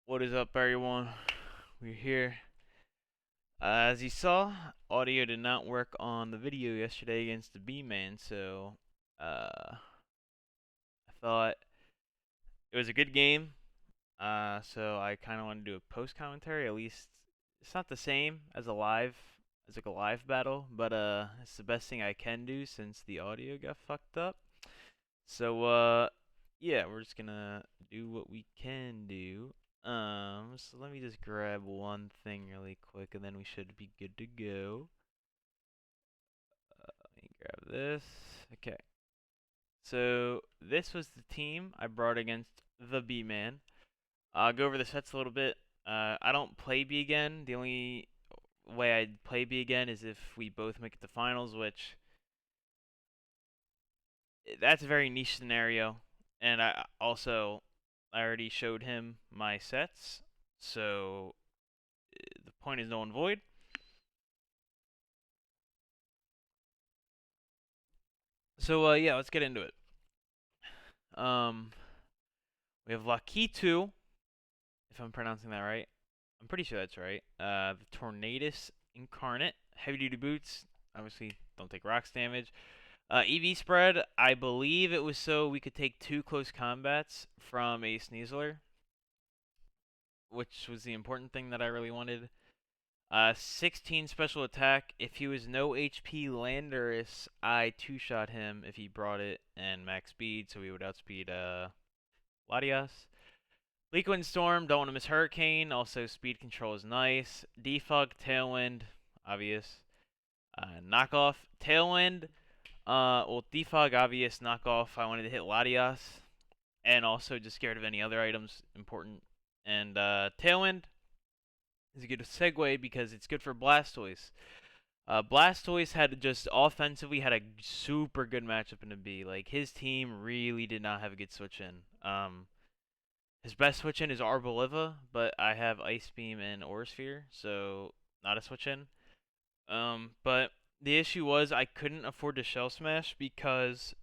What is up, everyone? We're here. As you saw, audio did not work on the video yesterday against the B-Man, so I thought it was a good game. So I kind of want to do a post commentary. At least it's not the same as like a live battle, but it's the best thing I can do since the audio got fucked up. So yeah, we're just gonna do what we can do. So let me just grab one thing really quick, and then we should be good to go. Let me grab this. Okay. So this was the team I brought against the B-Man. I'll go over the sets a little bit. I don't play B again. The only way I'd play B again is if we both make it to finals, which that's a very niche scenario. And I already showed him my sets, so the point is null and void. So yeah, let's get into it. Um, we have Lakitu, if I'm pronouncing that right. I'm pretty sure that's right. The Tornadus Incarnate, heavy duty boots. Obviously, don't take rocks damage. EV spread, I believe it was so we could take 2 close combats from a Sneasler, which was the important thing that I really wanted. 16 special attack. If he was no HP Landorus, I 2-shot him if he brought it, and max speed, so we would outspeed Latias. Liquid Storm, don't want to miss Hurricane. Also, speed control is nice. Defog, Tailwind, obvious. Knockoff, Tailwind. Well, Defog, obvious. Knockoff, I wanted to hit Latias. And also just scared of any other items important. And Tailwind is a good segue because it's good for Blastoise. Blastoise had just offensively had a super good matchup in the B. Like, his team really did not have a good switch in. His best switch in is Arboliva, but I have Ice Beam and Aura Sphere, so not a switch in. But the issue was I couldn't afford to Shell Smash because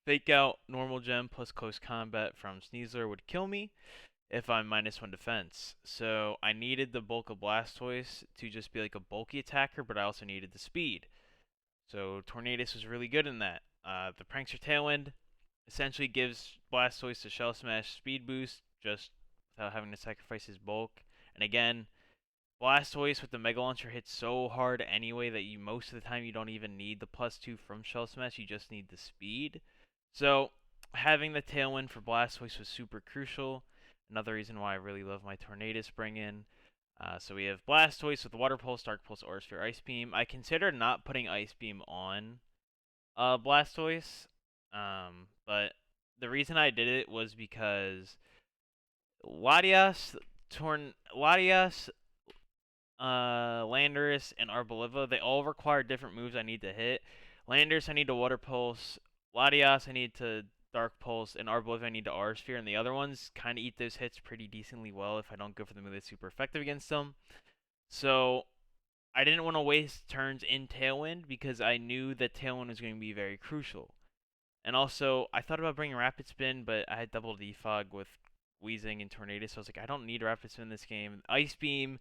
Fake Out, Normal Gem plus Close Combat from Sneasler would kill me if I'm -1 defense. So I needed the bulk of Blastoise to just be like a bulky attacker, but I also needed the speed. So Tornadus was really good in that. The Prankster Tailwind essentially gives Blastoise a Shell Smash speed boost just without having to sacrifice his bulk. And again, Blastoise with the Mega Launcher hits so hard anyway that you most of the time you don't even need the +2 from Shell Smash, you just need the speed. So having the Tailwind for Blastoise was super crucial. Another reason why I really love my Tornadus bring in. So we have Blastoise with Water Pulse, Dark Pulse, Aura Sphere, Ice Beam. I considered not putting Ice Beam on Blastoise, but the reason I did it was because Latias, Landorus, and Arboliva, they all require different moves I need to hit. Landorus, I need to Water Pulse. Latias, I need to Dark Pulse. And Arboliva, I need to Aura Sphere. And the other ones kind of eat those hits pretty decently well if I don't go for the move that's super effective against them. So I didn't want to waste turns in Tailwind because I knew that Tailwind was going to be very crucial. And also, I thought about bringing Rapid Spin, but I had double defog with Weezing and Tornado, so I was like, I don't need Rapid Spin in this game. Ice Beam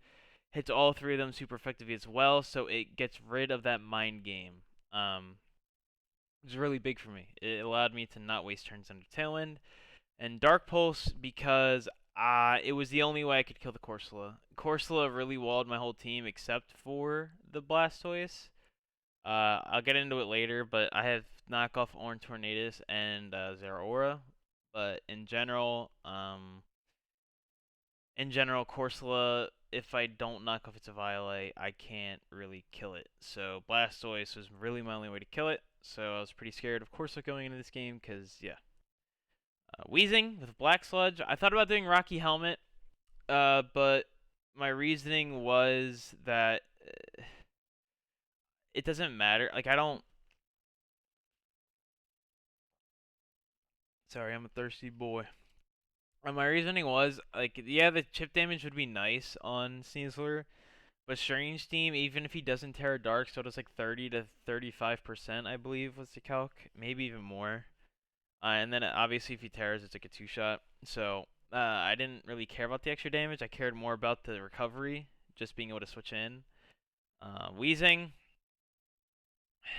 hits all 3 of them super effectively as well, so it gets rid of that mind game. It was really big for me. It allowed me to not waste turns under Tailwind. And Dark Pulse because it was the only way I could kill the Corsola. Corsola really walled my whole team except for the Blastoise. I'll get into it later, but I have knockoff Orange Tornadus and Zeraora. But in general, Corsola, if I don't knock off its Violet, I can't really kill it. So Blastoise was really my only way to kill it. So I was pretty scared of Corsola going into this game because, yeah. Weezing with Black Sludge. I thought about doing Rocky Helmet, but my reasoning was that it doesn't matter. Like, I don't. Sorry, I'm a thirsty boy. My reasoning was, like, yeah, the chip damage would be nice on Sneasler, but Strange Steam, even if he doesn't Terra Dark, still does like 30 to 35%, I believe was the calc. Maybe even more. And then obviously if he tears, it's like a 2-shot. So I didn't really care about the extra damage. I cared more about the recovery, just being able to switch in. Weezing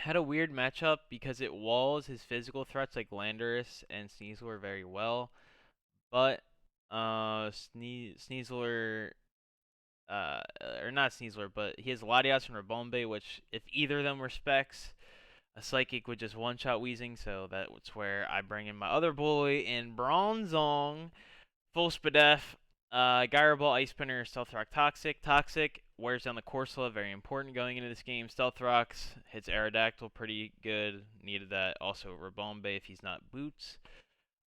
had a weird matchup because it walls his physical threats like Landorus and Sneasler very well, but Sneasler, or not Sneasler, but he has Latias and Rabombe, which if either of them were specs, a Psychic would just one-shot Weezing, so that's where I bring in my other boy in Bronzong. Full Spadef, Gyro Ball, Ice Spinner, Stealth Rock, Toxic, wears down the Corsola, very important going into this game. Stealth Rocks, hits Aerodactyl pretty good, needed that. Also Rabombe if he's not Boots.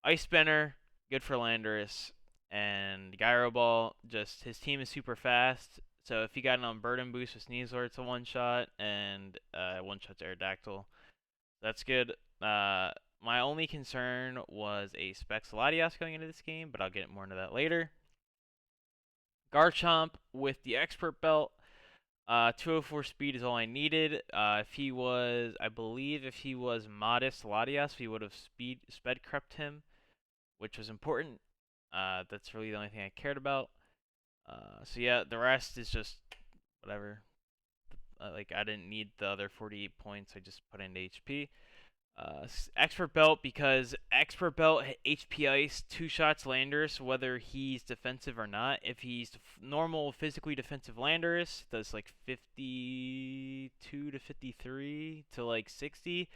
Ice Spinner, good for Landorus. And Gyro Ball, just his team is super fast, so if he got an Unburden boost with Sneasler, it's a one-shot, and one-shot's Aerodactyl. That's good. My only concern was a Specs Latias going into this game, but I'll get more into that later. Garchomp with the Expert Belt. 204 speed is all I needed. I believe if he was Modest Latias, we would have sped crept him, which was important. That's really the only thing I cared about. So yeah, the rest is just whatever. Like I didn't need the other 48 points. I just put into HP. Expert Belt because Expert Belt HP Ice 2 shots Landorus whether he's defensive or not. If he's normal physically defensive Landorus, does like 52 to 53 to like 60,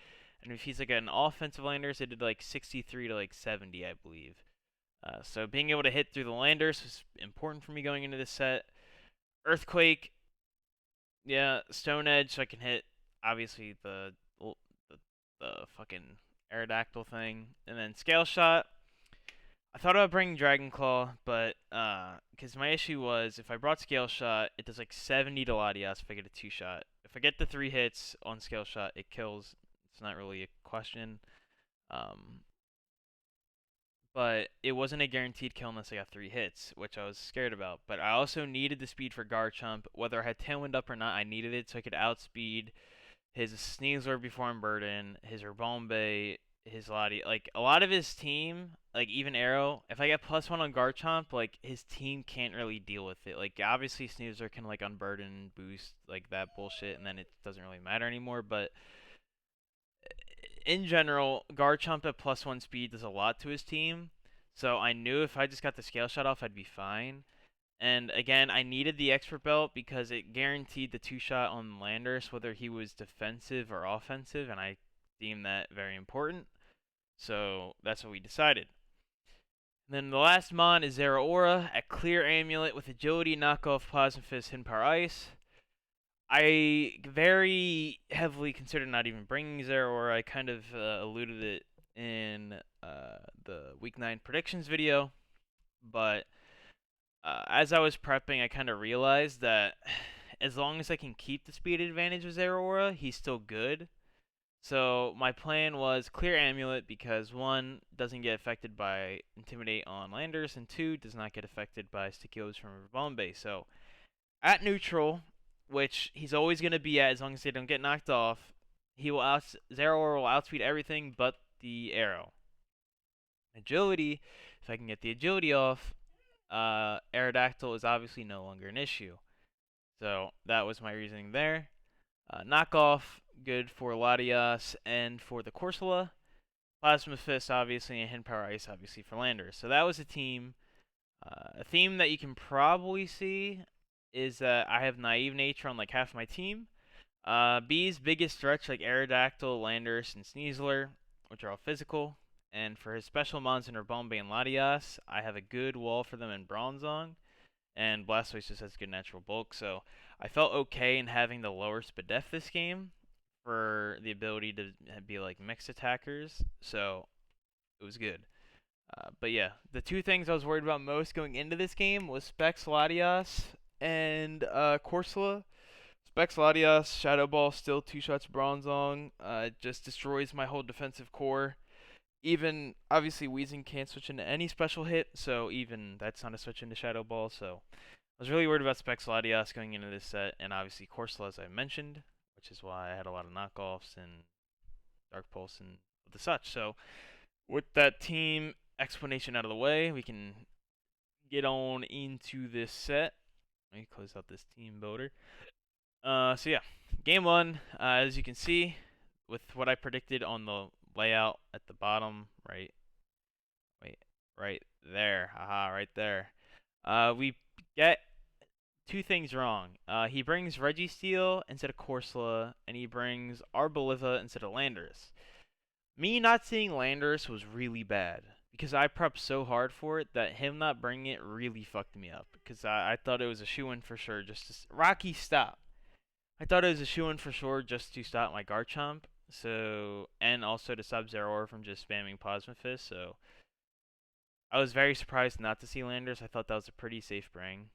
and if he's like an offensive Landorus, it did like 63 to like 70, I believe. So being able to hit through the Landorus was important for me going into this set. Earthquake, yeah, Stone Edge, so I can hit obviously the fucking Aerodactyl thing, and then Scale Shot. I thought about bringing Dragon Claw, but because my issue was if I brought Scale Shot, it does like 70 to Latias if I get a 2-shot. If I get the 3 hits on Scale Shot, it kills. It's not really a question. Um, but it wasn't a guaranteed kill unless I got 3 hits, which I was scared about. But I also needed the speed for Garchomp. Whether I had Tailwind up or not, I needed it so I could outspeed his Sneasler before Unburden, his Rabombe, his Lottie. Like, a lot of his team, like, even Arrow, if I get +1 on Garchomp, like, his team can't really deal with it. Like, obviously, Sneasler can, like, Unburden, boost, like, that bullshit, and then it doesn't really matter anymore, but in general, Garchomp at +1 speed does a lot to his team, so I knew if I just got the Scale Shot off, I'd be fine. And again, I needed the Expert Belt because it guaranteed the 2-shot on Landorus, whether he was defensive or offensive, and I deemed that very important. So that's what we decided. And then the last mon is Zeraora at Clear Amulet with Agility, Knockoff, Plasma Fist, Hidden Power Ice. I very heavily considered not even bringing Zeraora. I kind of alluded it in the Week 9 predictions video, but as I was prepping, I kind of realized that as long as I can keep the speed advantage of Zeraora, he's still good. So my plan was clear Amulet because 1, doesn't get affected by Intimidate on Landers, and 2, does not get affected by Sticky Obs from Bombe. So at neutral, which he's always going to be at as long as they don't get knocked off, Zeraora will outspeed everything but the arrow. Agility, if I can get the agility off, Aerodactyl is obviously no longer an issue. So that was my reasoning there. Knockoff, good for Latias and for the Corsola. Plasma Fist, obviously, and Hidden Power Ice, obviously, for Landers. So that was a team. A theme that you can probably see is that I have Naive Nature on like half my team. B's biggest stretch, like Aerodactyl, Landers, and Sneasler, which are all physical. And for his special mons in Rabombe and Latias, I have a good wall for them in Bronzong. And Blastoise just has good natural bulk, so I felt okay in having the lower Spadef this game for the ability to be like mixed attackers, so it was good. But yeah, the 2 things I was worried about most going into this game was Specs Latias and Corsola. Specs Latias, Shadow Ball, still 2 shots Bronzong. It just destroys my whole defensive core. Even, obviously, Weezing can't switch into any special hit, so even that's not a switch into Shadow Ball, so I was really worried about Specs Latias going into this set, and obviously Corsola, as I mentioned, which is why I had a lot of knockoffs and Dark Pulse and the such. So with that team explanation out of the way, we can get on into this set. Let me close out this team builder. So yeah, game one. As you can see, with what I predicted on the layout at the bottom, right, wait, right there, haha, right there. We get two things wrong. He brings Registeel instead of Corsola, and he brings Arboliva instead of Landorus. Me not seeing Landorus was really bad because I prepped so hard for it that him not bringing it really fucked me up because I thought it was a shoe-in for sure. Rocky, stop. I thought it was a shoe-in for sure just to stop my Garchomp. So, and also to stop Zeraora from just spamming Plasma Fist. So I was very surprised not to see Landers. I thought that was a pretty safe bring.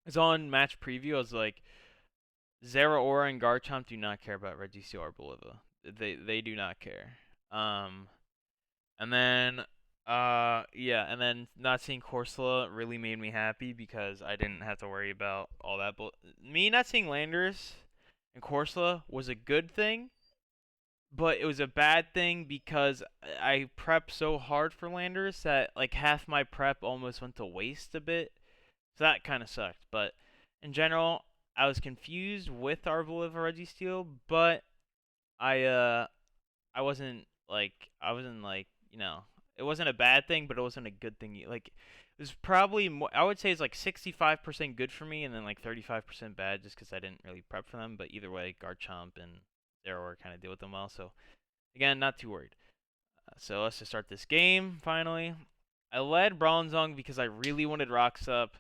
It's on match preview. I was like, Zeraora and Garchomp do not care about Registeel or Bolivia. They do not care. And then yeah, and then not seeing Corsola really made me happy because I didn't have to worry about all that. Me not seeing Landers and Corsola was a good thing, but it was a bad thing because I prepped so hard for Landers that like half my prep almost went to waste a bit. So that kind of sucked. But in general, I was confused with Arboliva Registeel, but I I wasn't like it wasn't a bad thing, but it wasn't a good thing. Like it was probably more. I would say it's like 65% good for me, and then like 35% bad, just because I didn't really prep for them. But either way, Garchomp and Zeraora kind of deal with them well. So again, not too worried. So let's just start this game finally. I led Bronzong because I really wanted Rocks up.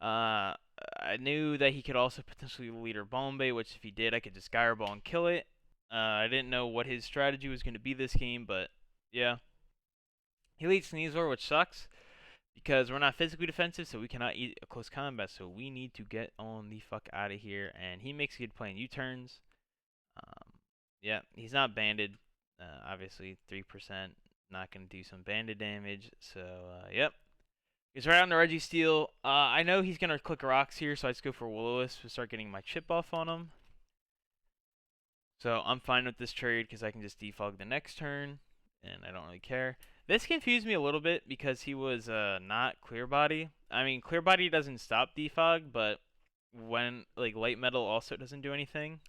Uh, I knew that he could also potentially leader Bombay, which if he did, I could just Gyro Ball and kill it. I didn't know what his strategy was going to be this game, but yeah. He leads Sneasler, which sucks because we're not physically defensive, so we cannot eat a close combat. So we need to get on the fuck out of here. And he makes good playing U-turns. Yeah, he's not banded. Obviously, 3%. Not going to do some banded damage. So, yep. He's right on the Registeel. I know he's going to click rocks here, so I just go for Will-O-Wisp to start getting my chip off on him. So I'm fine with this trade because I can just defog the next turn, and I don't really care. This confused me a little bit because he was not Clear Body. I mean, Clear Body doesn't stop defog, but when like Light Metal also doesn't do anything.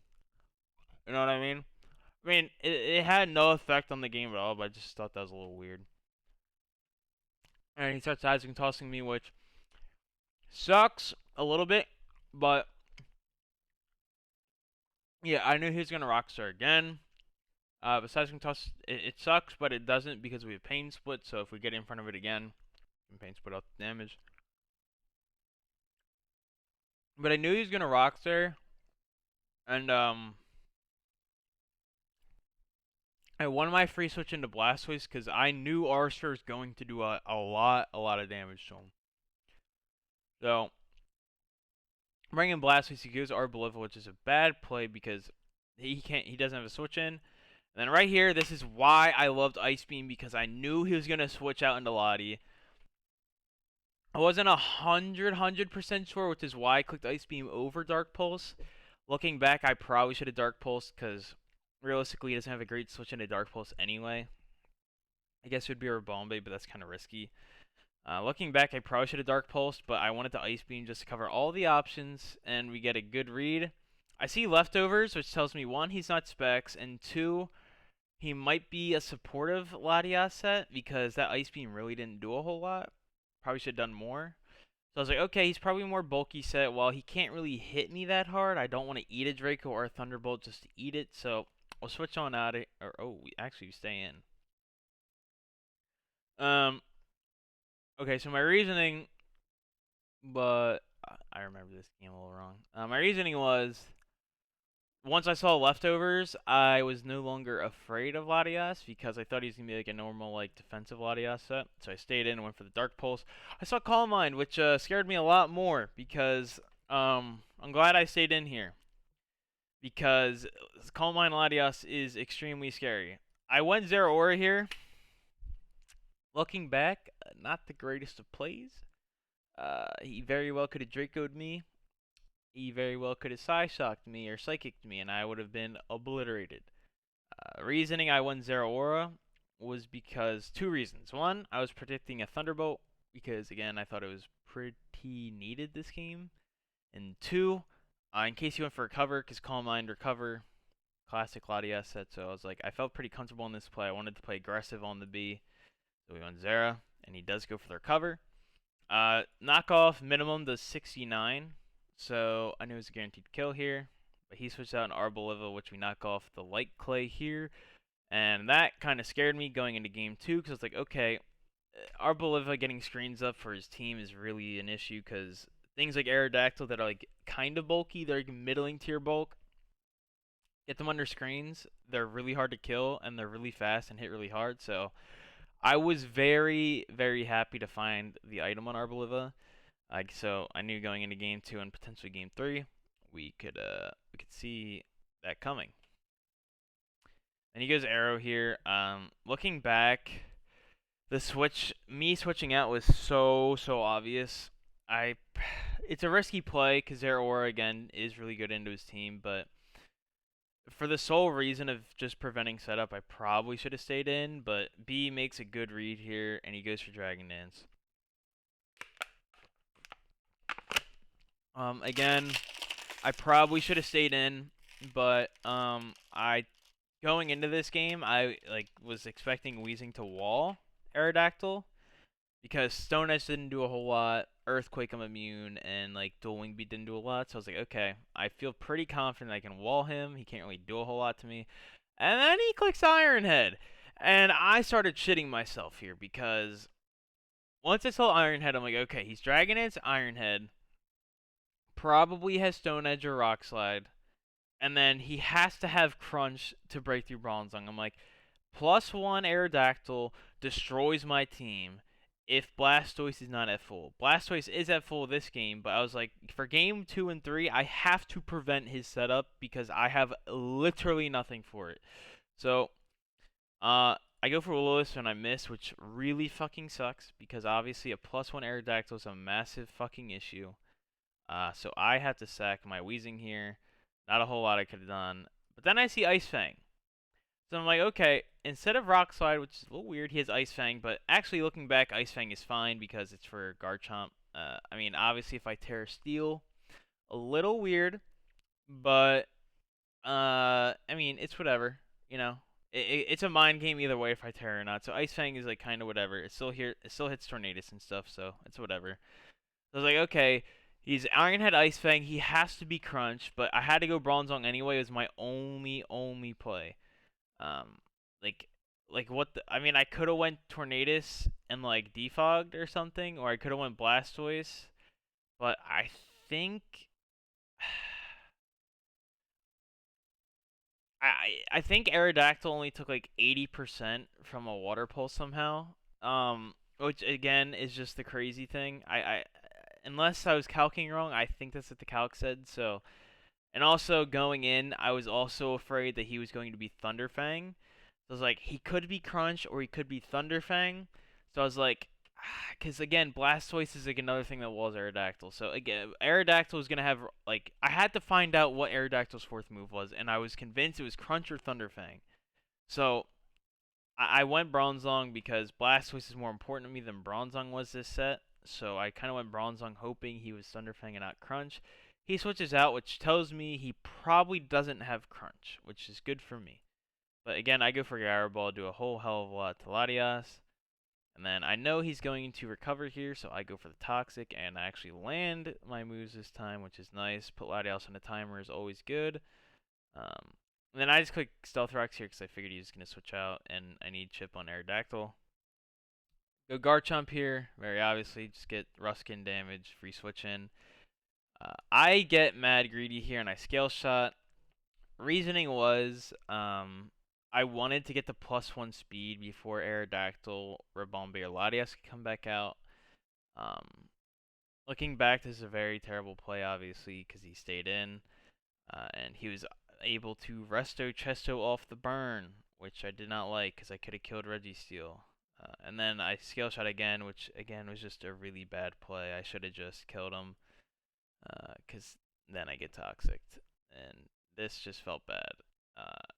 You know what I mean? I mean, it had no effect on the game at all, but I just thought that was a little weird. And he starts Isaac tossing me, which sucks a little bit, but yeah, I knew he was gonna Rockstar again. Besides toss, it sucks, but it doesn't because we have Pain Split. So if we get in front of it again, we can Pain Split out the damage. But I knew he was gonna Rockstar, and I won my free switch into Blastoise because I knew Archer was going to do a lot of damage to him. So bringing Blastoise, he goes Arboliva, which is a bad play because he doesn't have a switch in. And then right here, this is why I loved Ice Beam because I knew he was gonna switch out into Lottie. I wasn't 100% sure, which is why I clicked Ice Beam over Dark Pulse. Looking back, I probably should have Dark Pulse because realistically, he doesn't have a great switch into Dark Pulse anyway. I guess it would be a Bombay, but that's kind of risky. Looking back, I probably should have Dark Pulsed, but I wanted to Ice Beam just to cover all the options, and we get a good read. I see Leftovers, which tells me, one, he's not Specs, and two, he might be a supportive Latias set because that Ice Beam really didn't do a whole lot. Probably should have done more. So I was like, okay, he's probably more bulky set. While he can't really hit me that hard, I don't want to eat a Draco or a Thunderbolt just to eat it. So I'll switch on out of or oh, we actually stay in. Okay, so my reasoning, but I remember this game a little wrong. My reasoning was once I saw Leftovers, I was no longer afraid of Latias because I thought he was gonna be like a normal like defensive Latias set. So I stayed in and went for the Dark Pulse. I saw Calm Mind, which scared me a lot more because I'm glad I stayed in here because Calm Mind Latias is extremely scary. I went Zeraora here. Looking back, not the greatest of plays. He very well could have Draco'd me. He very well could have Psyshocked me or Psychic'd me, and I would have been obliterated. Reasoning I won Zeraora was because two reasons. One, I was predicting a Thunderbolt because again I thought it was pretty needed this game. And two, in case you went for a cover, because Calm Mind recover, classic Lottie asset. So I was like, I felt pretty comfortable in this play. I wanted to play aggressive on the B. So we went Zera, and he does go for their cover. Knockoff minimum does 69, so I knew it was a guaranteed kill here. But he switched out an Arboliva, which we knock off the light clay here. And that kind of scared me going into game 2, because I was like, okay, Arboliva getting screens up for his team is really an issue, because things like Aerodactyl that are like kind of bulky, they're like middling tier bulk, get them under screens, they're really hard to kill, and they're really fast and hit really hard, so I was very, very happy to find the item on Arboliva. So I knew going into game 2 and potentially game 3, we could see that coming. And he goes Arrow here. Looking back, me switching out was so obvious. It's a risky play because their aura again is really good into his team, but for the sole reason of just preventing setup, I probably should have stayed in. But B makes a good read here, and he goes for Dragon Dance. Again, I probably should have stayed in, but I going into this game, I was expecting Weezing to wall Aerodactyl because Stone Edge didn't do a whole lot, Earthquake I'm immune, and Dual Wing Beat didn't do a lot. So I was like, okay, I feel pretty confident I can wall him. He can't really do a whole lot to me. And then he clicks Iron Head, and I started shitting myself here because once I saw Iron Head, I'm like, okay, he's Dragon Dance Iron Head. Probably has Stone Edge or Rock Slide, and then he has to have Crunch to break through Bronzong. I'm like, +1 Aerodactyl destroys my team if Blastoise is not at full. Blastoise is at full this game, but I was like, for game 2 and 3, I have to prevent his setup because I have literally nothing for it. So, I go for Willis and I miss, which really fucking sucks because obviously a +1 Aerodactyl is a massive fucking issue. So I have to sack my Weezing here. Not a whole lot I could have done. But then I see Ice Fang. So I'm like, okay, instead of Rock Slide, which is a little weird, he has Ice Fang. But actually looking back, Ice Fang is fine because it's for Garchomp. I mean, obviously if I Terra Steel, a little weird. But, I mean, it's whatever. You know, it's a mind game either way if I Terra or not. So Ice Fang is kind of whatever. It's still here. It still hits Tornadus and stuff, so it's whatever. So I was like, okay, he's Iron Head Ice Fang. He has to be Crunch, but I had to go Bronzong anyway. It was my only play. Um, like, what? I mean, I could have went Tornadus and Defogged or something, or I could have went Blastoise, but I think I think Aerodactyl only took 80% from a Water Pulse somehow. Which again is just the crazy thing. I unless I was calculating wrong, I think that's what the calc said. So, and also going in, I was also afraid that he was going to be Thunderfang. So I was like, he could be Crunch or he could be Thunderfang. So I was like, because again, Blastoise is another thing that walls Aerodactyl. So again, Aerodactyl was gonna have I had to find out what Aerodactyl's fourth move was, and I was convinced it was Crunch or Thunderfang. So I went Bronzong because Blastoise is more important to me than Bronzong was this set. So I kind of went Bronzong hoping he was Thunderfang and not Crunch. He switches out, which tells me he probably doesn't have Crunch, which is good for me. But again, I go for Gyro Ball, do a whole hell of a lot to Latias. And then I know he's going to recover here, so I go for the Toxic, and I actually land my moves this time, which is nice. Put Latias on a timer is always good. And then I just click Stealth Rocks here because I figured he was going to switch out, and I need Chip on Aerodactyl. Go Garchomp here, very obviously. Just get Ruskin damage, free switch in. I get mad greedy here, and I Scale Shot. Reasoning was, I wanted to get the +1 speed before Aerodactyl, Rabombe, or Latias could come back out. Looking back, this is a very terrible play, obviously, because he stayed in. And he was able to Resto Chesto off the burn, which I did not like because I could have killed Registeel. And then I Scale Shot again, which again was just a really bad play. I should have just killed him because then I get Toxic. And this just felt bad.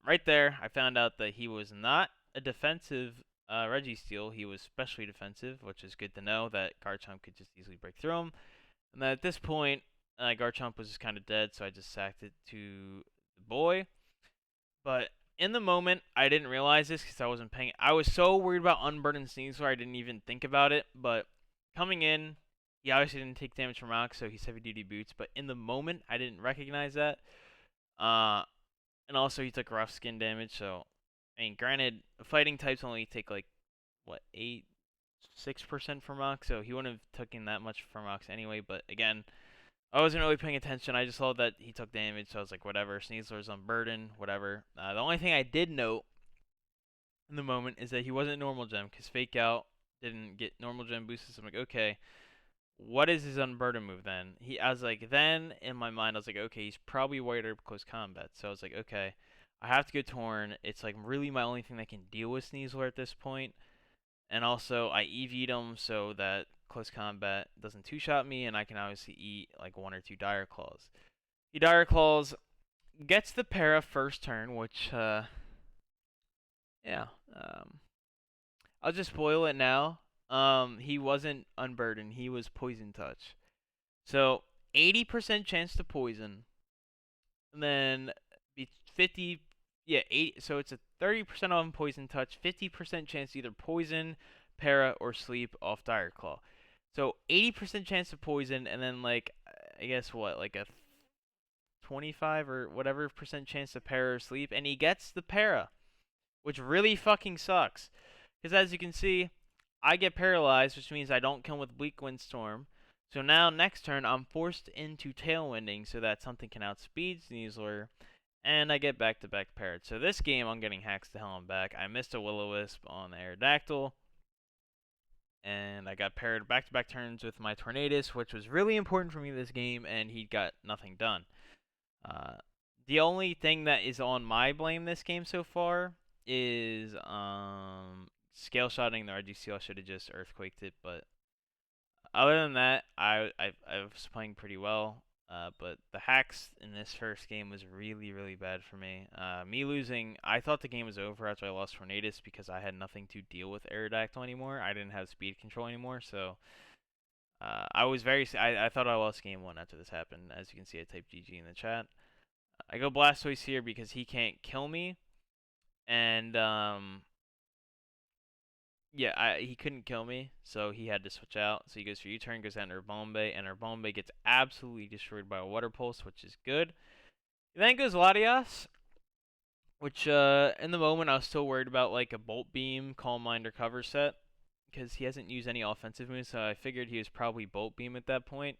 Right there, I found out that he was not a defensive Registeel, he was specially defensive, which is good to know that Garchomp could just easily break through him. And then at this point, Garchomp was just kind of dead, so I just sacked it to the boy. But in the moment, I didn't realize this because I wasn't paying. I was so worried about Unburdened Sneasler, I didn't even think about it. But coming in, he obviously didn't take damage from Rock, so he's heavy duty boots. But in the moment, I didn't recognize that. And also he took rough skin damage. So, I mean, granted, fighting types only take like what 6% from Rock, so he wouldn't have taken that much from Rocks anyway. But again, I wasn't really paying attention. I just saw that he took damage, so I was like, whatever. Sneasler's on burden, whatever. The only thing I did note in the moment is that he wasn't normal gem because Fake Out didn't get normal gem boosted. So I'm like, okay, what is his unburden move then? I was like, then in my mind, I was like, okay, he's probably White Herb close combat. So I was like, okay, I have to go Torn. It's like really my only thing that can deal with Sneasler at this point. And also, I EV'd him so that close combat doesn't two-shot me, and I can obviously eat like 1 or 2 Dire Claws. He Dire Claws, gets the para first turn, which, yeah, I'll just spoil it now. He wasn't Unburdened, he was Poison Touch. So, 80% chance to poison, and then 50, yeah, 8. So it's a 30% on Poison Touch, 50% chance to either poison, para, or sleep off Dire Claw. So 80% chance to poison, and then like I guess what, like a 25 or whatever percent chance to para or sleep, and he gets the para, which really fucking sucks. Because as you can see, I get paralyzed, which means I don't kill him with Bleak Windstorm. So now next turn I'm forced into Tailwinding so that something can outspeed Sneasler, and I get back-to-back parrots. So this game, I'm getting hacks to hell and back. I missed a Will-O-Wisp on the Aerodactyl, and I got parried back-to-back turns with my Tornadus, which was really important for me this game, and he got nothing done. The only thing that is on my blame this game so far is scale shotting the RGC. I should have just earthquaked it, but other than that, I was playing pretty well. But the hacks in this first game was really bad for me. Me losing, I thought the game was over after I lost Tornadus because I had nothing to deal with Aerodactyl anymore. I didn't have speed control anymore, so I was I thought I lost game one after this happened. As you can see, I typed GG in the chat. I go Blastoise here because he can't kill me, and yeah, he couldn't kill me, so he had to switch out. So he goes for U-turn, goes down to Herbombe, and Herbombe gets absolutely destroyed by a Water Pulse, which is good. He then goes Latias, which in the moment I was still worried about like a Bolt Beam, Calm Mind, or Cover set, because he hasn't used any offensive moves, so I figured he was probably Bolt Beam at that point.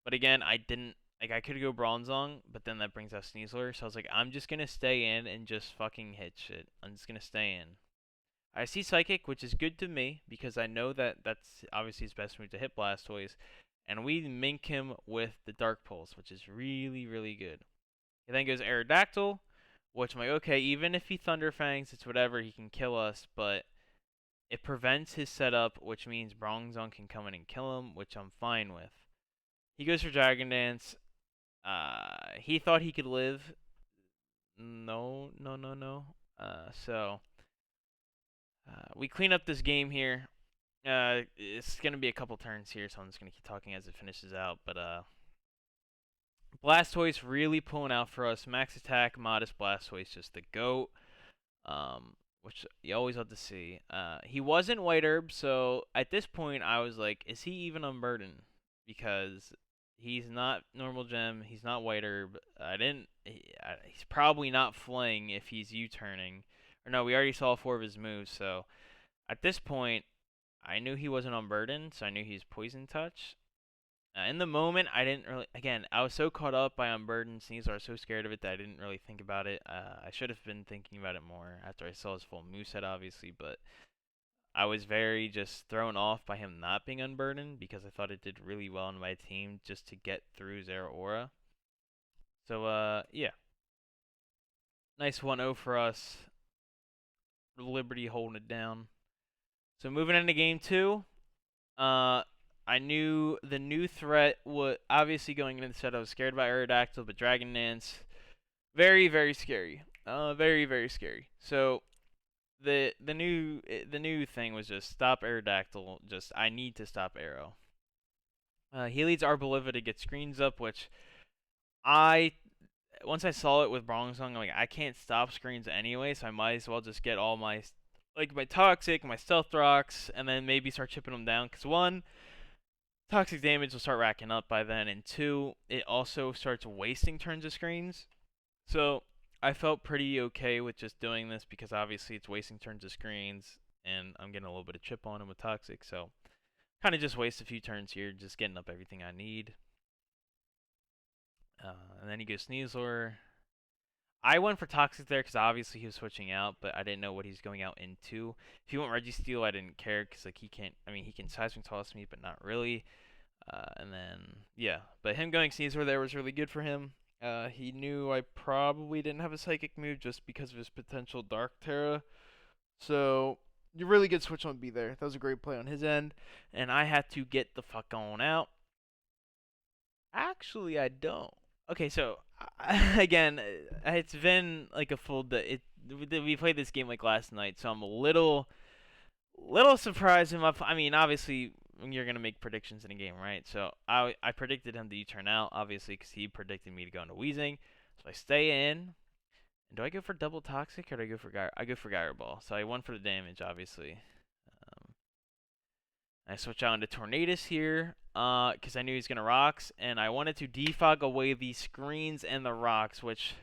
But again, I didn't, like I could go Bronzong, but then that brings out Sneasler, so I was like, I'm just gonna stay in and just fucking hit shit. I'm just gonna stay in. I see Psychic, which is good to me, because I know that that's obviously his best move to hit Blastoise. And we mink him with the Dark Pulse, which is really good. He then goes Aerodactyl, which I'm like, okay, even if he Thunder Fangs, it's whatever, he can kill us, but it prevents his setup, which means Bronzong can come in and kill him, which I'm fine with. He goes for Dragon Dance. He thought he could live. No. So we clean up this game here. It's gonna be a couple turns here, so I'm just gonna keep talking as it finishes out. But Blastoise really pulling out for us. Max attack, modest Blastoise, just the goat. Which you always love to see. He wasn't White Herb, so at this point I was like, is he even Unburdened? Because he's not normal gem. He's not White Herb. He's probably not Fling if he's U-turning. Or no, we already saw 4 of his moves, so at this point, I knew he wasn't Unburdened, so I knew he was Poison Touch. In the moment, I didn't really. Again, I was so caught up by Unburdened Sneasler, I was so scared of it that I didn't really think about it. I should have been thinking about it more after I saw his full moveset, obviously, but I was very just thrown off by him not being Unburdened because I thought it did really well on my team just to get through Zeraora. So, yeah. Nice 1-0 for us. Liberty holding it down. So moving into game 2, I knew the new threat would obviously going into the set. I was scared about Aerodactyl, but Dragon Dance, very scary. Very scary. So the new thing was just stop Aerodactyl. Just I need to stop Arrow. He leads Arboliva to get screens up, which I once I saw it with Bronzong, I'm like I can't stop screens anyway, so I might as well just get all my like my Toxic, my Stealth Rocks, and then maybe start chipping them down. Cause one, Toxic damage will start racking up by then, and two, it also starts wasting turns of screens. So I felt pretty okay with just doing this because obviously it's wasting turns of screens, and I'm getting a little bit of chip on him with Toxic, so kind of just waste a few turns here, just getting up everything I need. And then he goes Sneasler. I went for Toxic there because obviously he was switching out, but I didn't know what he's going out into. If he went Registeel, I didn't care because like he can't. I mean, he can Seismic Toss me, but not really. And then yeah, but him going Sneasler there was really good for him. He knew I probably didn't have a Psychic move just because of his potential Dark Terra. So you really good switch on B there. That was a great play on his end, and I had to get the fuck on out. Actually, I don't. Okay, so again, it's been like a full day. We played this game like last night, so I'm a little surprised him up. I mean, obviously, you're gonna make predictions in a game, right? So I predicted him to U-turn out, obviously, because he predicted me to go into Wheezing. So I stay in. And do I go for double Toxic or do I go for I go for Gyro Ball. So I went for the damage, obviously. I switch out into Tornadus here, because I knew he was gonna Rocks, and I wanted to defog away the screens and the rocks. Which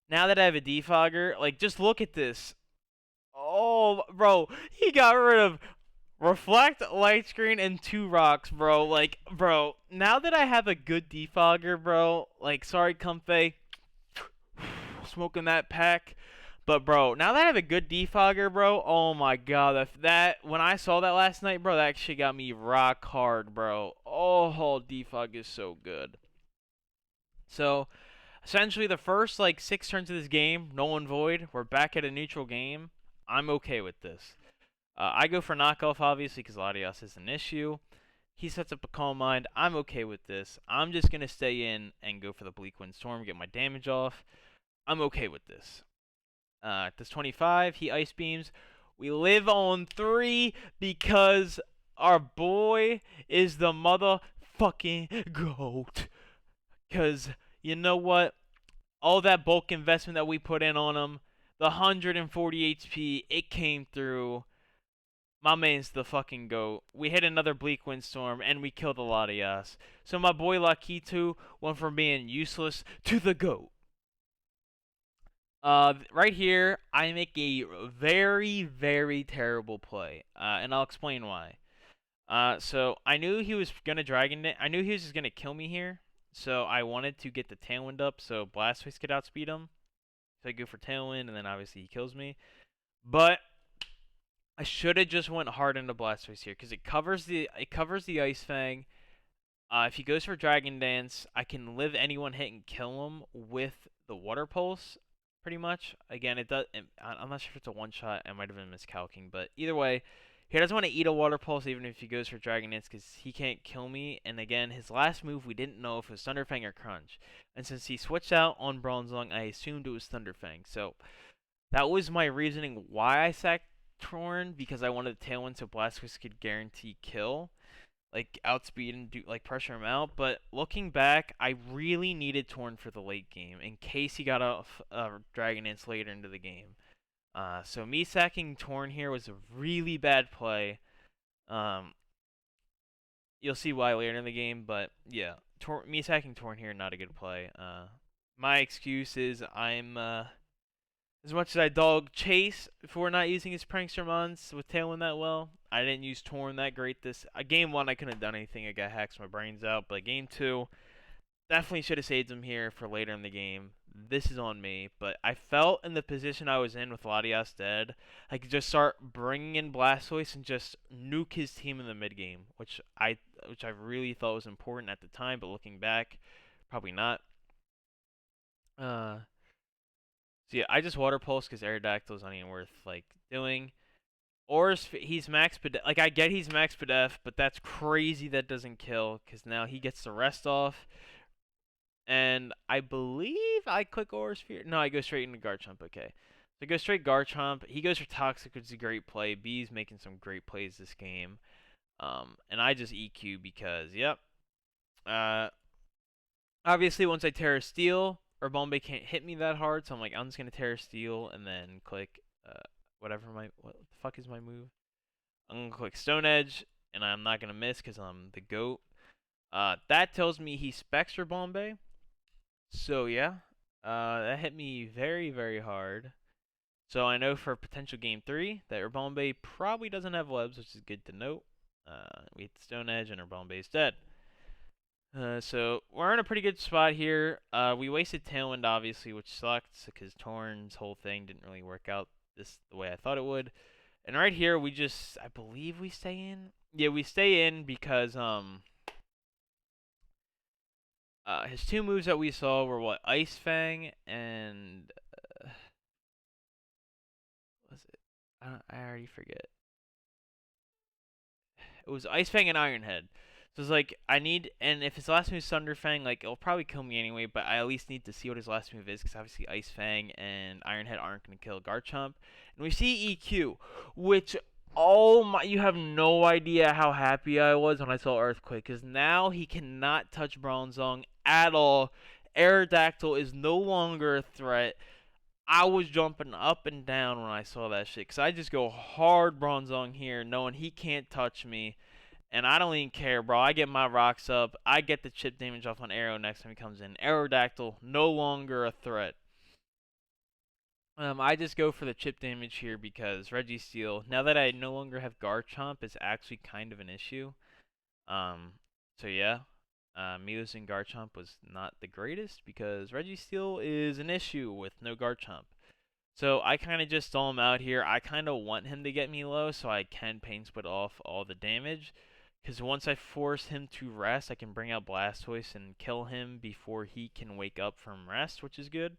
now that I have a defogger, like just look at this. Oh, bro, he got rid of Reflect, Light Screen, and 2 rocks, bro. Like, bro, now that I have a good defogger, bro, like, sorry, Comfey, smoking that pack. But, bro, now that I have a good defogger, bro, oh my god, when I saw that last night, bro, that actually got me rock hard, bro. Oh, defog is so good. So, essentially, the first, like, 6 turns of this game, Null Void, we're back at a neutral game. I'm okay with this. I go for knockoff, obviously, because Latias is an issue. He sets up a Calm Mind. I'm okay with this. I'm just going to stay in and go for the Bleak Wind Storm, get my damage off. I'm okay with this. This 25, he Ice Beams. We live on 3 because our boy is the motherfucking GOAT. Because, you know what? All that bulk investment that we put in on him, the 140 HP, it came through. My man's the fucking GOAT. We hit another Bleak Windstorm, and we killed a Latias. So my boy Lakitu went from being useless to the GOAT. Right here, I make a very, very terrible play, and I'll explain why. So I knew he was gonna I knew he was just gonna kill me here, so I wanted to get the Tailwind up so Blastoise could outspeed him. So I go for Tailwind, and then obviously he kills me. But I should have just went hard into Blastoise here because it covers the Ice Fang. If he goes for Dragon Dance, I can live anyone hit and kill him with the Water Pulse, pretty much. Again, it does. I'm not sure if it's a one shot. I might have been miscalculating, but either way, he doesn't want to eat a Water Pulse even if he goes for Dragon Dance because he can't kill me. And again, his last move we didn't know if it was Thunderfang or Crunch. And since he switched out on Bronzong, I assumed it was Thunderfang. So that was my reasoning why I sacked Torn, because I wanted Tailwind so Blastoise could guarantee kill, like outspeed and do like pressure him out. But looking back, I really needed Torn for the late game in case he got off Dragon Dance later into the game. So me sacking Torn here was a really bad play. You'll see why later in the game, but yeah, me sacking Torn here not a good play. My excuse is I'm as much as I dog Chase for not using his Prankster Mons with Tailwind that well, I didn't use Torn that great this. Game 1, I couldn't have done anything. I got hacks my brains out. But Game 2, definitely should have saved him here for later in the game. This is on me. But I felt in the position I was in with Latias dead, I could just start bringing in Blastoise and just nuke his team in the mid game, which I really thought was important at the time. But looking back, probably not. So yeah, I just Water Pulse because Aerodactyl is not even worth like doing. Or he's max Pedef. Like I get he's max Pedef, but that's crazy that doesn't kill because now he gets the rest off. And I believe I click Aura Sphere. No, I go straight into Garchomp. Okay. So go straight Garchomp. He goes for Toxic, which is a great play. B's making some great plays this game. And I just EQ because, yep. Obviously, once I Terra Steel, or Bombay can't hit me that hard, so I'm like, I'm just gonna Terra Steel and then click whatever what the fuck is my move? I'm gonna click Stone Edge, and I'm not gonna miss because I'm the GOAT. That tells me he specs for Bombay. So yeah, that hit me very, very hard. So I know for potential game 3 that Bombay probably doesn't have webs, which is good to note. We hit the Stone Edge and Bombay is dead. So we're in a pretty good spot here. We wasted Tailwind obviously, which sucked because Torn's whole thing didn't really work out the way I thought it would. And right here we just, I believe we stay in. Yeah, we stay in because his two moves that we saw were what, Ice Fang and was it? I already forget. It was Ice Fang and Iron Head. So it's like I need, and if his last move is Thunder Fang, like it'll probably kill me anyway. But I at least need to see what his last move is, because obviously Ice Fang and Iron Head aren't gonna kill Garchomp. And we see EQ, which, oh my, you have no idea how happy I was when I saw Earthquake, because now he cannot touch Bronzong at all. Aerodactyl is no longer a threat. I was jumping up and down when I saw that shit, because I just go hard Bronzong here, knowing he can't touch me. And I don't even care, bro. I get my rocks up. I get the chip damage off on Arrow next time he comes in. Aerodactyl, no longer a threat. I just go for the chip damage here because Registeel, now that I no longer have Garchomp, is actually kind of an issue. So yeah, me losing Garchomp was not the greatest because Registeel is an issue with no Garchomp. So I kind of just stall him out here. I kind of want him to get me low so I can pain split off all the damage. Because once I force him to rest, I can bring out Blastoise and kill him before he can wake up from rest, which is good.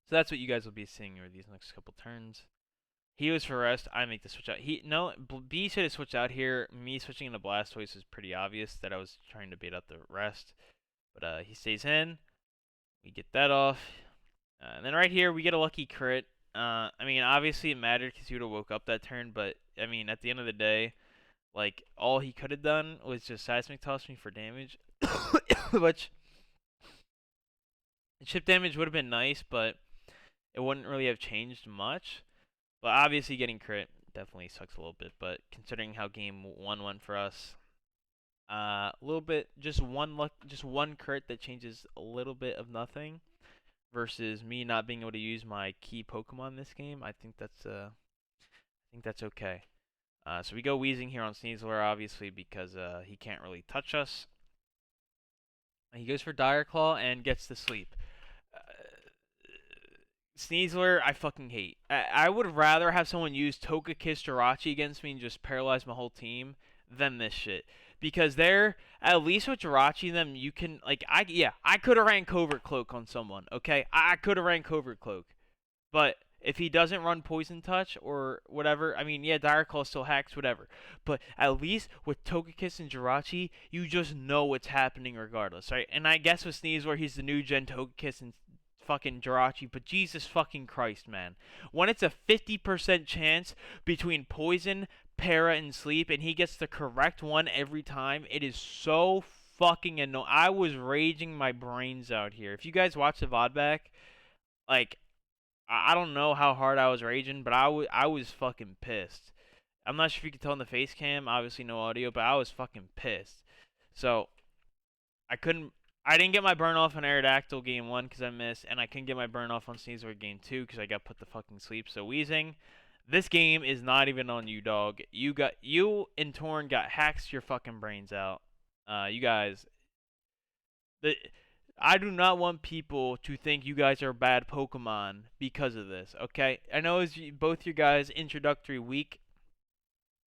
So that's what you guys will be seeing over these next couple turns. He was for rest. I make the switch out. B should have switched out here. Me switching into Blastoise was pretty obvious that I was trying to bait out the rest. But he stays in. We get that off. And then right here, we get a lucky crit. I mean, obviously it mattered because he would have woke up that turn. But, I mean, at the end of the day, like, all he could have done was just Seismic Toss me for damage. Which, chip damage would have been nice, but it wouldn't really have changed much. But obviously getting crit definitely sucks a little bit. But considering how game 1 went for us, a little bit, just one crit that changes a little bit of nothing versus me not being able to use my key Pokemon this game. I think that's okay. So we go Weezing here on Sneasler, obviously, because he can't really touch us. He goes for Dire Claw and gets to sleep. Sneasler, I fucking hate. I would rather have someone use Togekiss Jirachi against me and just paralyze my whole team than this shit. Because they're, at least with Jirachi them, you can, like, I could have ran Covert Cloak on someone, okay? I could have ran Covert Cloak. But if he doesn't run Poison Touch or whatever, I mean, yeah, Dire Claw still hacks, whatever. But at least with Togekiss and Jirachi, you just know what's happening regardless, right? And I guess with Sneasler, he's the new gen Togekiss and fucking Jirachi, but Jesus fucking Christ, man. When it's a 50% chance between Poison, Para, and Sleep, and he gets the correct one every time, it is so fucking annoying. I was raging my brains out here. If you guys watch the VOD back, like, I don't know how hard I was raging, but I was fucking pissed. I'm not sure if you could tell in the face cam, obviously no audio, but I was fucking pissed. So, I didn't get my burn off on Aerodactyl game 1 because I missed, and I couldn't get my burn off on Sneasler game 2 because I got put to fucking sleep. So Weezing, this game is not even on you, dog. You and Torn got hacks your fucking brains out. You guys, I do not want people to think you guys are bad Pokemon because of this, okay? I know it's both your guys' introductory week.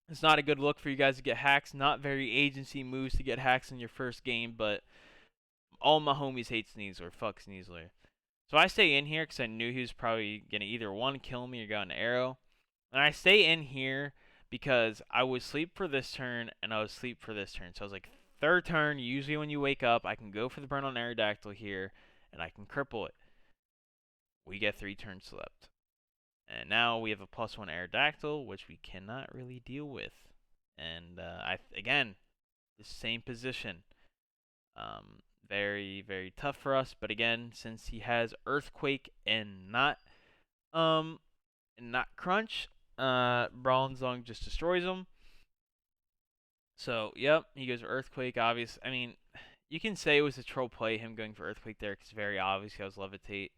It's not a good look for you guys to get hacks. Not very agency moves to get hacks in your first game, but all my homies hate Sneasler. Fuck Sneasler. So I stay in here because I knew he was probably going to either one, kill me or got an arrow. And I stay in here because I would sleep for this turn and I would sleep for this turn. So I was like, third turn, usually when you wake up, I can go for the burn on Aerodactyl here and I can cripple it. we get 3 turns slept. And now we have a +1 Aerodactyl, which we cannot really deal with. And again, the same position. Very, very tough for us. But again, since he has Earthquake and not Crunch, Bronzong just destroys him. So, yep, he goes for Earthquake. Obvious. I mean, you can say it was a troll play, him going for Earthquake there, because very obvious he has Levitate.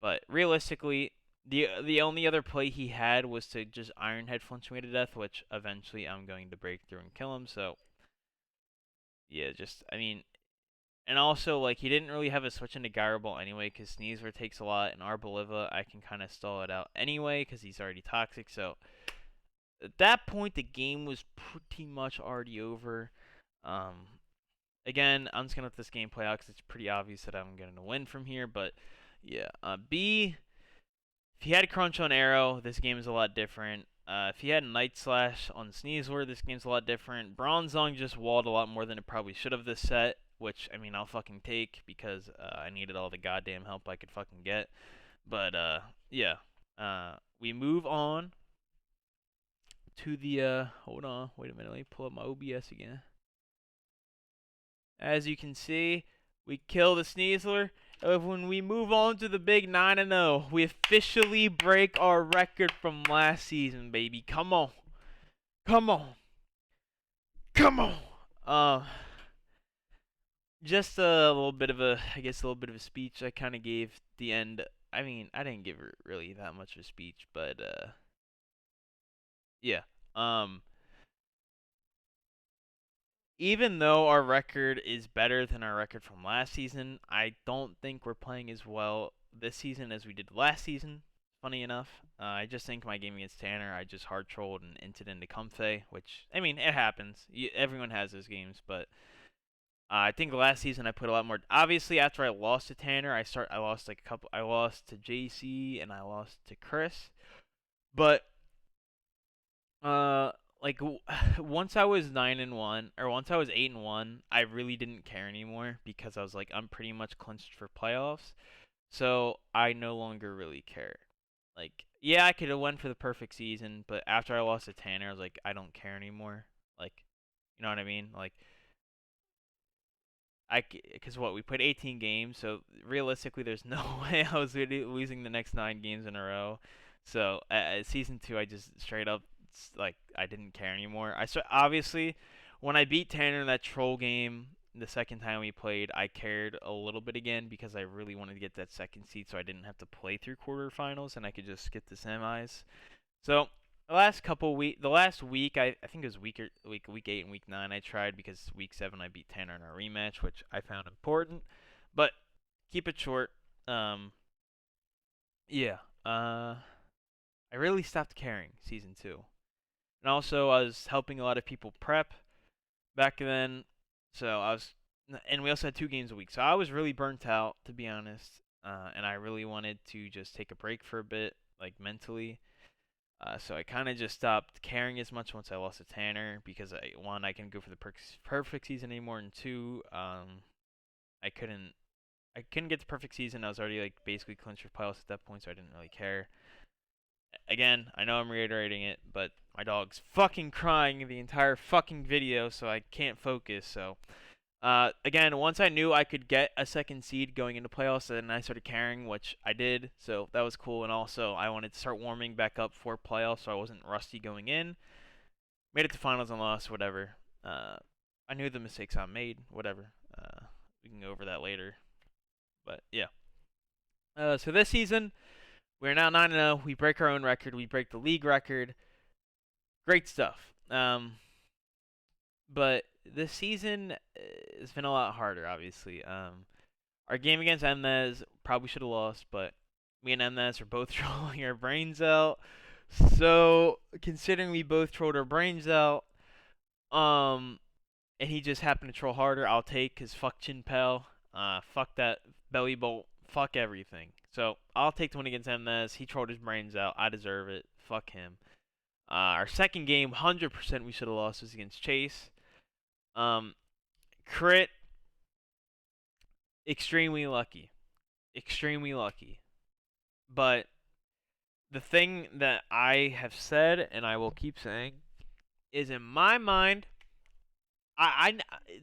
But realistically, the only other play he had was to just Iron Head flinch me to death, which eventually I'm going to break through and kill him. So, yeah, I mean, and also, like, he didn't really have a switch into Gyro Ball anyway, because Sneasler takes a lot, and Arboliva, I can kind of stall it out anyway, because he's already toxic. So, at that point, the game was pretty much already over. Again, I'm just going to let this game play out, because it's pretty obvious that I'm going to win from here. But, yeah, B, if he had Crunch on Arrow, this game is a lot different. If he had Night Slash on Sneasler, this game's a lot different. Bronzong just walled a lot more than it probably should have this set, which, I mean, I'll fucking take because I needed all the goddamn help I could fucking get. But, yeah. We move on to the, hold on, wait a minute, let me pull up my OBS again. As you can see, we kill the Sneasler. When we move on to the big 9-0, we officially break our record from last season, baby. Come on. Come on. Come on. Just a little bit of a, I guess, a little bit of a speech I kind of gave the end. I mean, I didn't give really that much of a speech, but, yeah. Even though our record is better than our record from last season, I don't think we're playing as well this season as we did last season. Funny enough, I just think my game against Tanner, I just hard trolled and inted into Comfey, which, I mean, it happens. Everyone has those games, but I think last season I put a lot more. Obviously, after I lost to Tanner, I lost like a couple. I lost to JC and I lost to Chris, but uh, like once I was 9-1 or once I was 8-1, I really didn't care anymore because I was like I'm pretty much clinched for playoffs, so I no longer really care. Like yeah, I could have went for the perfect season, but after I lost to Tanner, I was like I don't care anymore. Like, you know what I mean? Like because what we played 18 games, so realistically, there's no way I was really losing the next 9 games in a row. So season 2, I just straight up like I didn't care anymore. Obviously when I beat Tanner in that troll game the second time we played, I cared a little bit again because I really wanted to get that second seed, so I didn't have to play through quarterfinals and I could just skip the semis. So the last week, I think it was week 8 and week 9, I tried because week 7 I beat Tanner in our rematch, which I found important. But keep it short. Yeah. I really stopped caring season 2, and also I was helping a lot of people prep back then, so and we also had 2 games a week, so I was really burnt out to be honest, and I really wanted to just take a break for a bit, like mentally. So I kind of just stopped caring as much once I lost to Tanner because one, I couldn't go for the perfect season anymore, and two, I couldn't get the perfect season. I was already like basically clinched for playoffs at that point, so I didn't really care. Again, I know I'm reiterating it, but my dog's fucking crying the entire fucking video, so I can't focus. So again, once I knew I could get a second seed going into playoffs, then I started caring, which I did. So that was cool. And also, I wanted to start warming back up for playoffs, so I wasn't rusty going in. Made it to finals and lost, whatever. I knew the mistakes I made, whatever. We can go over that later. But yeah. So this season, we're now 9-0. We break our own record. We break the league record. Great stuff. But this season has been a lot harder, obviously. Our game against Mnez probably should have lost, but me and Mnez are both trolling our brains out. So, considering we both trolled our brains out, and he just happened to troll harder, I'll take, because fuck Chin Pal. Fuck that belly bolt. Fuck everything. So, I'll take the win against Mnez. He trolled his brains out. I deserve it. Fuck him. Our second game, 100% we should have lost, was against Chase. Crit, extremely lucky. Extremely lucky. But the thing that I have said and I will keep saying is, in my mind,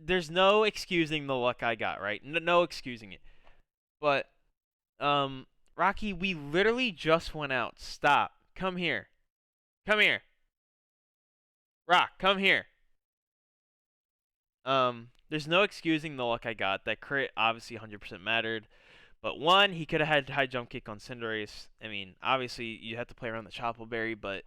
there's no excusing the luck I got, right? No excusing it. But um, Rocky, we literally just went out. Stop. Come here. Come here. Rock, come here. There's no excusing the luck I got. That crit obviously 100% mattered. But one, he could have had high jump kick on Cinderace. I mean, obviously you have to play around the Choppleberry, but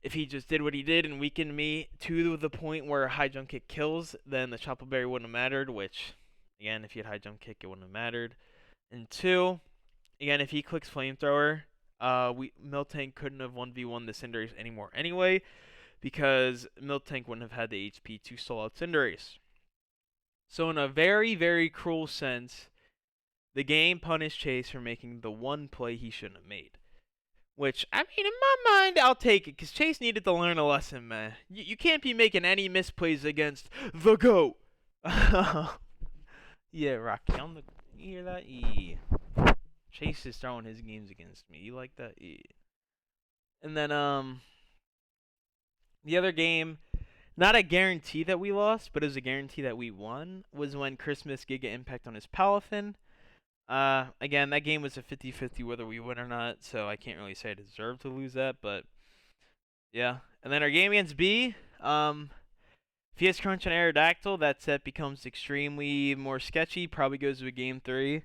if he just did what he did and weakened me to the point where high jump kick kills, then the Choppleberry wouldn't have mattered. Which, again, if he had high jump kick, it wouldn't have mattered. And two, again, if he clicks flamethrower, Miltank couldn't have 1v1 the Cinderace anymore anyway, because Miltank wouldn't have had the HP to stall out Cinderace. So in a very, very cruel sense, the game punished Chase for making the one play he shouldn't have made. Which, I mean, in my mind, I'll take it, because Chase needed to learn a lesson, man. You can't be making any misplays against the GOAT. Yeah, Rocky, you hear that? Yeah. Chase is throwing his games against me. You like that? Yeah. And then, the other game, not a guarantee that we lost, but it was a guarantee that we won, was when Christmas Giga Impact on his Palafin. Again, that game was a 50-50 whether we win or not, so I can't really say I deserve to lose that, but yeah. And then our game against B, if he has Crunch and Aerodactyl, that set becomes extremely more sketchy, probably goes to a game 3.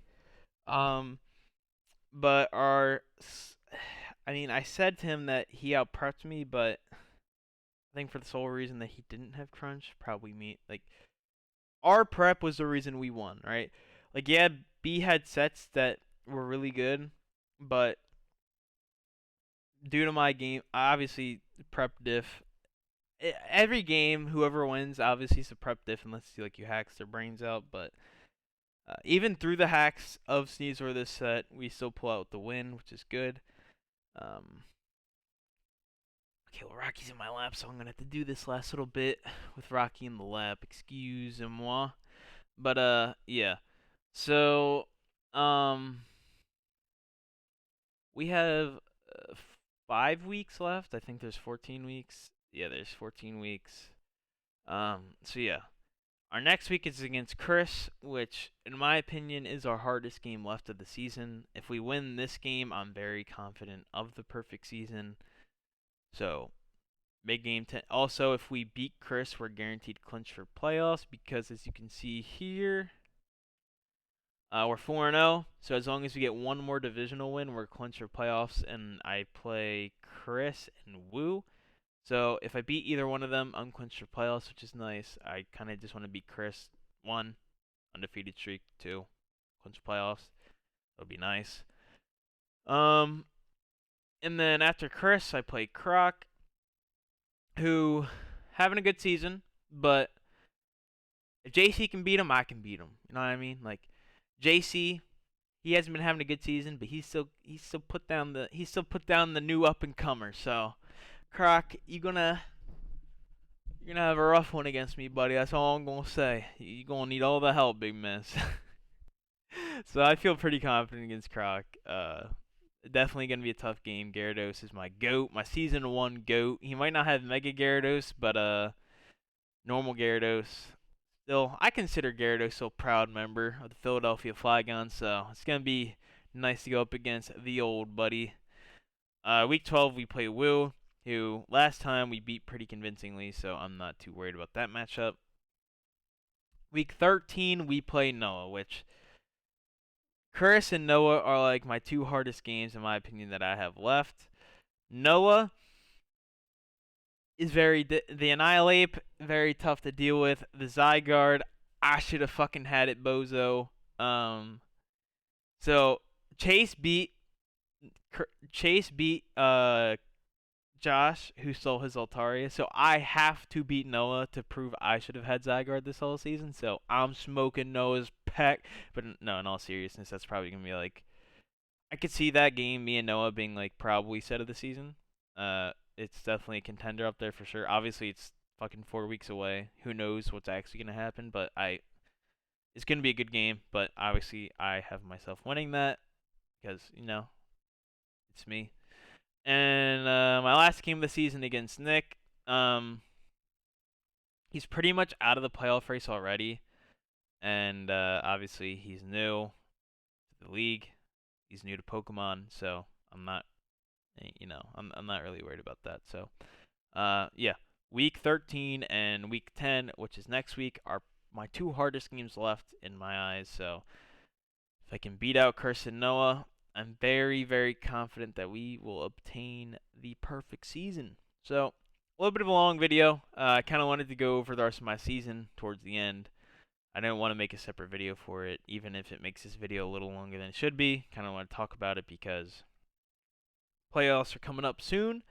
But I said to him that he out-prepped me, but I think for the sole reason that he didn't have Crunch, probably me, like, our prep was the reason we won, right? Like, yeah, B had sets that were really good, but due to my game, obviously prep diff. Every game, whoever wins, obviously is a prep diff unless you hacks their brains out. But even through the hacks of Sneasler this set, we still pull out the win, which is good. Okay, well, Rocky's in my lap, so I'm gonna have to do this last little bit with Rocky in the lap. Excuse-moi. But yeah. So we have 5 weeks left. I think there's 14 weeks. Yeah, there's 14 weeks. So yeah. Our next week is against Chris, which, in my opinion, is our hardest game left of the season. If we win this game, I'm very confident of the perfect season. So, big game 10. Also, if we beat Chris, we're guaranteed clinch for playoffs because, as you can see here, we're 4-0. So, as long as we get one more divisional win, we're clinch for playoffs. And I play Chris and Woo. So if I beat either one of them, I'm clinched for playoffs, which is nice. I kind of just want to beat Chris. 1, undefeated streak. 2, clinch playoffs. That'll be nice. And then after Chris, I play Croc, who having a good season, but if JC can beat him, I can beat him. You know what I mean? Like JC, he hasn't been having a good season, but he's still put down the new up and comer. So Croc, you're gonna have a rough one against me, buddy. That's all I'm gonna say. You're gonna need all the help, big miss. So I feel pretty confident against Croc. Definitely gonna be a tough game. Gyarados is my GOAT, my season 1 GOAT. He might not have Mega Gyarados, but normal Gyarados. Still, I consider Gyarados still a proud member of the Philadelphia Flygon, so it's gonna be nice to go up against the old buddy. Week 12 we play Will, who last time we beat pretty convincingly, so I'm not too worried about that matchup. Week 13 we play Noah, which Chris and Noah are like my two hardest games in my opinion that I have left. Noah is the Annihilate, very tough to deal with. The Zygarde, I should have fucking had it, bozo. So Chase beat Josh, who stole his Altaria, so I have to beat Noah to prove I should have had Zygarde this whole season. So I'm smoking Noah's pack. But no, in all seriousness, that's probably gonna be like, I could see that game, me and Noah being like probably set of the season. It's definitely a contender up there for sure. Obviously, it's fucking 4 weeks away. Who knows what's actually gonna happen? But it's gonna be a good game. But obviously, I have myself winning that because It's me. And my last game of the season against Nick. He's pretty much out of the playoff race already, and obviously he's new to the league. He's new to Pokemon, so I'm not, I'm not really worried about that. So, yeah, week 13 and week 10, which is next week, are my two hardest games left in my eyes. So, if I can beat out Curse and Noah, I'm very, very confident that we will obtain the perfect season. So, a little bit of a long video. I kind of wanted to go over the rest of my season towards the end. I didn't want to make a separate video for it, even if it makes this video a little longer than it should be. Kind of want to talk about it because playoffs are coming up soon.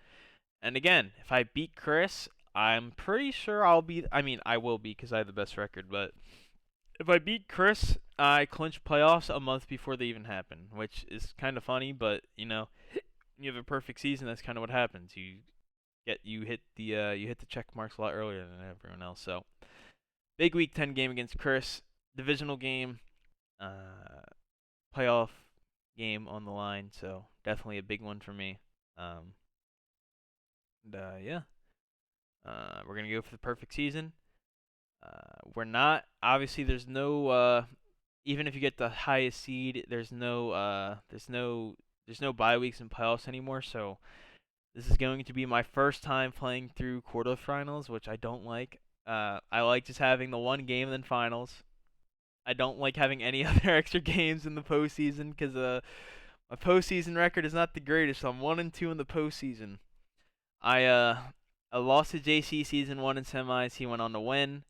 And again, if I beat Chris, I'm pretty sure I'll be. I mean, I will be because I have the best record. But if I beat Chris, I clinch playoffs a month before they even happen, which is kind of funny. But you have a perfect season. That's kind of what happens. You hit the check marks a lot earlier than everyone else. So big week 10 game against Chris, divisional game, playoff game on the line. So definitely a big one for me. Yeah. We're gonna go for the perfect season. We're not obviously. There's no even if you get the highest seed, there's no bye weeks in playoffs anymore. So this is going to be my first time playing through quarterfinals, which I don't like. I like just having the one game and then finals. I don't like having any other extra games in the postseason because my postseason record is not the greatest. So I'm 1-2 in the postseason. I lost to JC season 1 in semis. He went on to win.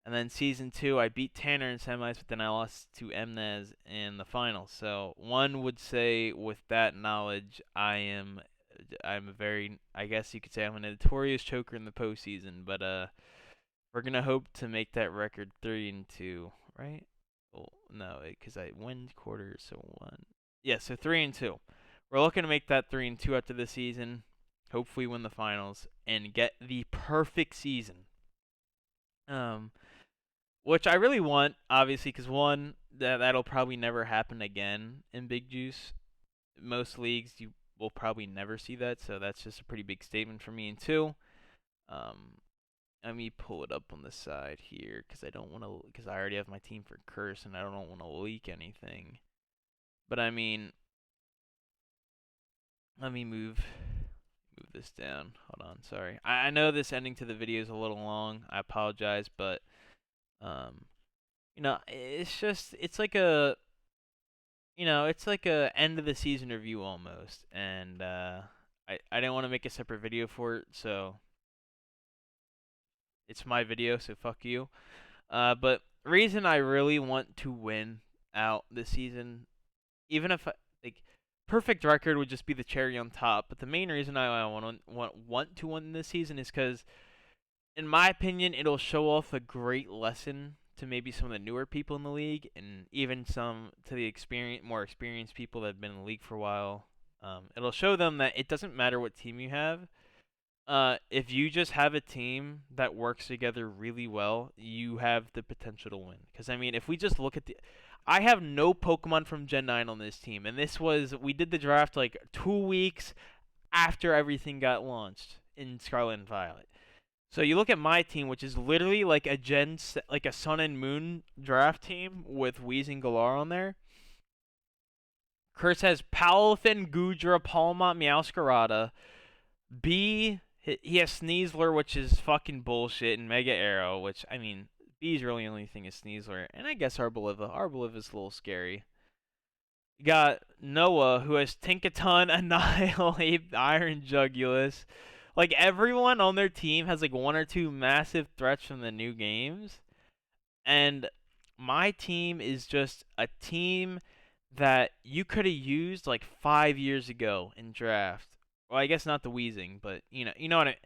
And then season 2, I beat Tanner in semis, but then I lost to Mnez in the finals. So one would say, with that knowledge, I'm a very, I guess you could say, I'm a notorious choker in the postseason. But we're gonna hope to make that record 3-2, right? Well, no, because I win quarters, so one. Yeah, so 3-2. We're looking to make that 3-2 after the season. Hopefully, win the finals and get the perfect season. Which I really want, obviously, because one, that'll probably never happen again in Big Juice. Most leagues, you will probably never see that, so that's just a pretty big statement for me. And two, let me pull it up on the side here, because because I already have my team for Curse, and I don't want to leak anything. But I mean, let me move this down. Hold on, sorry. I know this ending to the video is a little long. I apologize, but it's like a end of the season review almost, and I didn't want to make a separate video for it, so it's my video, so fuck you. But reason I really want to win out this season, even if perfect record would just be the cherry on top, but the main reason I want to win this season is because, in my opinion, it'll show off a great lesson to maybe some of the newer people in the league, and even some to the more experienced people that have been in the league for a while. It'll show them that it doesn't matter what team you have. If you just have a team that works together really well, you have the potential to win. Because I mean, if we just look at I have no Pokemon from Gen 9 on this team, and we did the draft like 2 weeks after everything got launched in Scarlet and Violet. So you look at my team, which is literally like like a Sun and Moon draft team with Weezing Galar on there. Curse has Palafin, Goodra, Palmont, Meowscarada. B, he has Sneasler, which is fucking bullshit, and Mega Arrow, which, I mean, B's really only thing is Sneasler. And I guess Arboliva. Arboliva's a little scary. You got Noah, who has Tinkaton, Annihilate, Iron Jugulus. Like, everyone on their team has, like, one or two massive threats from the new games. And my team is just a team that you could have used, like, 5 years ago in draft. Well, I guess not the Weezing, but, you know what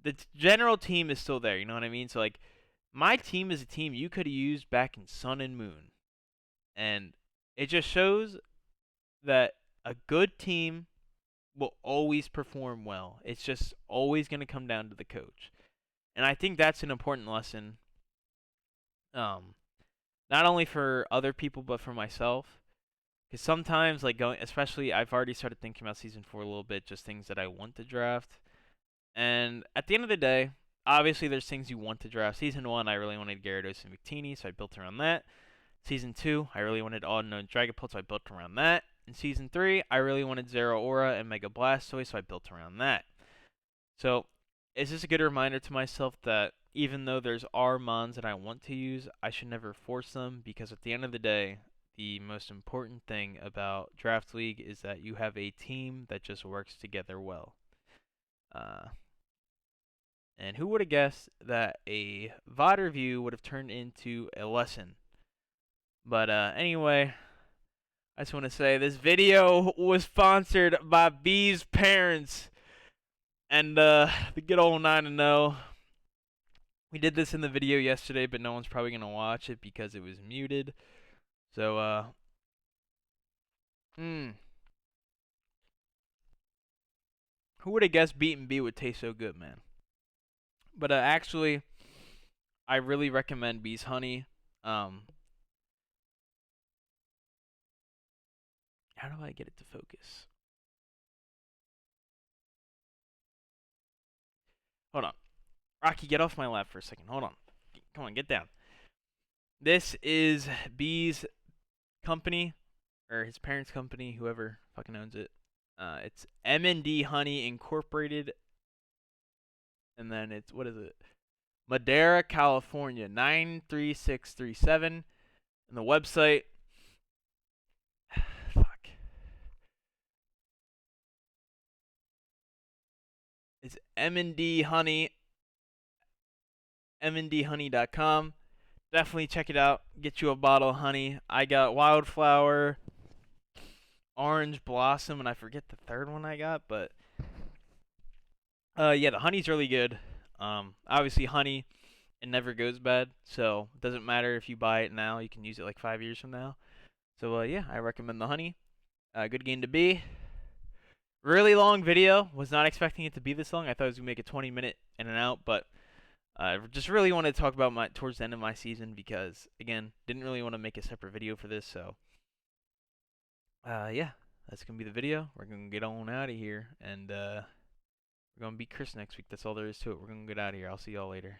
the general team is still there, you know what I mean? So, like, my team is a team you could have used back in Sun and Moon. And it just shows that a good team will always perform well. It's just always going to come down to the coach. And I think that's an important lesson, not only for other people, but for myself. Because sometimes, like going, especially, I've already started thinking about season 4 a little bit, just things that I want to draft. And at the end of the day, obviously, there's things you want to draft. Season 1, I really wanted Gyarados and Victini, so I built around that. Season 2, I really wanted Audino and Dragapult, so I built around that. In Season 3, I really wanted Zeraora and Mega Blastoise, so I built around that. So, is this a good reminder to myself that even though there's mons that I want to use, I should never force them, because at the end of the day, the most important thing about Draft League is that you have a team that just works together well. And who would have guessed that a VOD review would have turned into a lesson? But anyway, I just want to say this video was sponsored by B's parents and the good old 9-0. We did this in the video yesterday, but no one's probably going to watch it because it was muted. So, who would have guessed beating B would taste so good, man? But actually, I really recommend B's Honey. How do I get it to focus? Hold on. Rocky, get off my lap for a second. Hold on. Come on, get down. This is B's company, or his parents' company, whoever fucking owns it. It's M&D Honey Incorporated, and then it's, what is it? Madera, California, 93637. And the website, fuck, it's M&D Honey, mndhoney.com. Definitely check it out. Get you a bottle of honey. I got Wildflower, Orange Blossom, and I forget the third one I got, but yeah, the honey's really good. Obviously honey, it never goes bad, so it doesn't matter if you buy it now. You can use it like 5 years from now. So yeah, I recommend the honey. Good game to be. Really long video. Was not expecting it to be this long. I thought it was gonna make a 20-minute in and out, but I just really wanted to talk about my towards the end of my season because again, didn't really want to make a separate video for this. So yeah, that's gonna be the video. We're gonna get on out of here, and we're gonna beat Chris next week. That's all there is to it. We're gonna get out of here. I'll see y'all later.